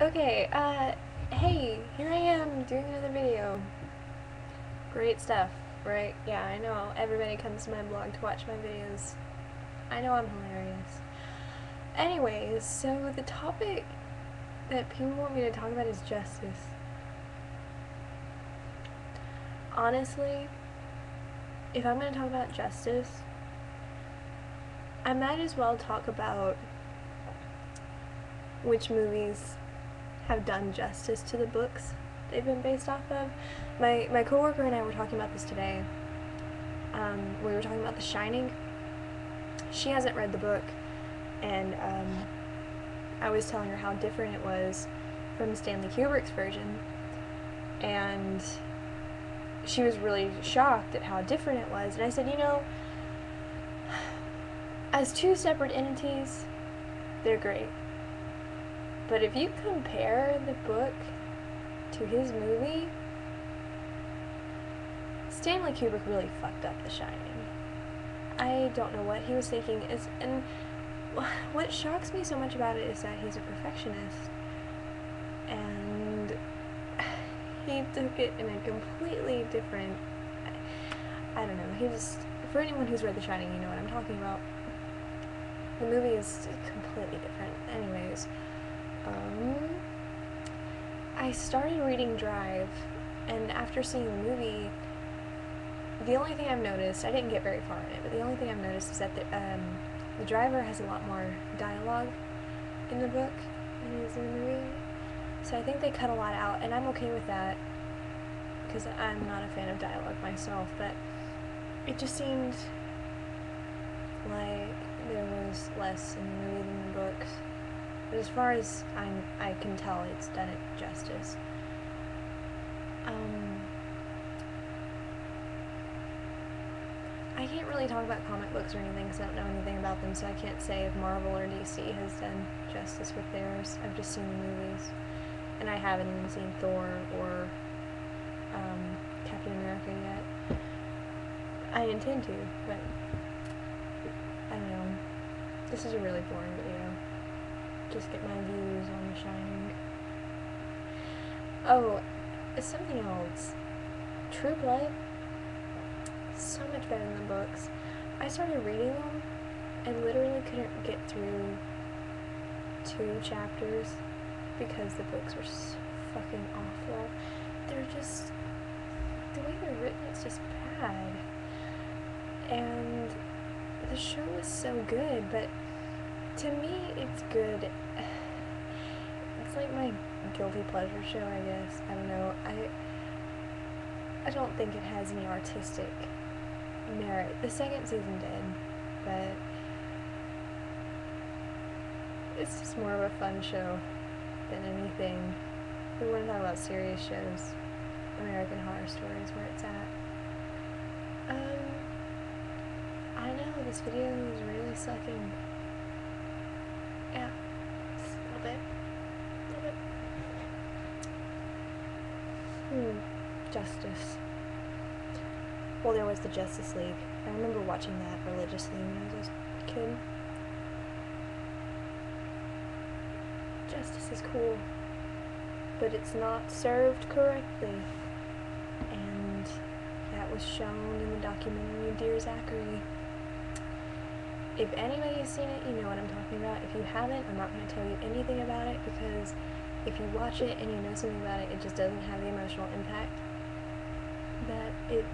Okay, hey, here I am doing another video. Great stuff, right? Yeah, I know everybody comes to my blog to watch my videos. I know I'm hilarious. Anyways, so the topic that people want me to talk about is justice. Honestly, if I'm going to talk about justice, I might as well talk about which movies have done justice to the books they've been based off of. My coworker and I were talking about this today. We were talking about The Shining. She hasn't read the book, and I was telling her how different it was from Stanley Kubrick's version, and she was really shocked at how different it was. And I said, you know, as two separate entities, they're great. But if you compare the book to his movie, Stanley Kubrick really fucked up The Shining. I don't know what he was thinking. And what shocks me so much about it is that he's a perfectionist. And he took it in a completely different... I don't know. For anyone who's read The Shining, you know what I'm talking about. The movie is completely different. Anyways, I started reading Drive, and after seeing the movie, the only thing I've noticed, I didn't get very far in it, but the only thing I've noticed is that the driver has a lot more dialogue in the book than he is in the movie. So I think they cut a lot out, and I'm okay with that, because I'm not a fan of dialogue myself, but it just seemed like there was less in the movie than the books. But as far as I can tell, it's done it justice. I can't really talk about comic books or anything because I don't know anything about them, so I can't say if Marvel or DC has done justice with theirs. I've just seen the movies. And I haven't even seen Thor or Captain America yet. I intend to, but I don't know. This is a really boring video. Just get my views on The Shining. Oh, something else. True Blood. So much better than the books. I started reading them and literally couldn't get through 2 chapters because the books were so fucking awful. They're just... the way they're written is just bad. And the show is so good, but to me, it's good. It's like my guilty pleasure show, I guess. I don't know. I don't think it has any artistic merit. The second season did, but it's just more of a fun show than anything. If we want to talk about serious shows, American Horror Story is where it's at. I know this video is really sucking. Yeah, just a little bit. Justice. Well, there was the Justice League. I remember watching that religiously when I was a kid. Justice is cool, but it's not served correctly. And that was shown in the documentary Dear Zachary. If anybody has seen it, you know what I'm talking about. If you haven't, I'm not going to tell you anything about it, because if you watch it and you know something about it, it just doesn't have the emotional impact that it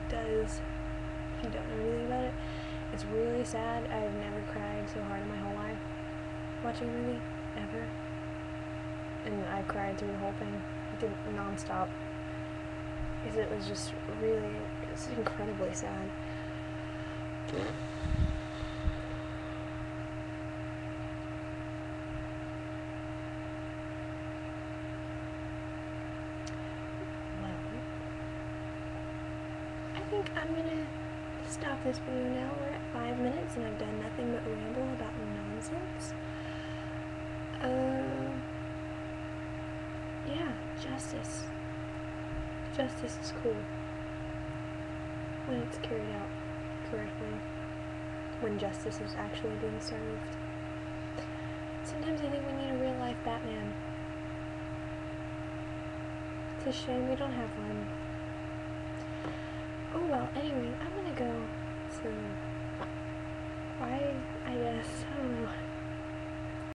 does if you don't know anything about it. It's really sad. I've never cried so hard in my whole life watching a movie, ever. And I cried through the whole thing. I did it non-stop. Because it was just really, it's incredibly sad. I think I'm gonna stop this video now. We're at 5 minutes and I've done nothing but ramble about nonsense. Yeah, justice. Justice is cool when it's carried out correctly, when justice is actually being served. Sometimes I think we need a real life Batman. a shame we don't have one. Oh well, anyway, I'm gonna go. So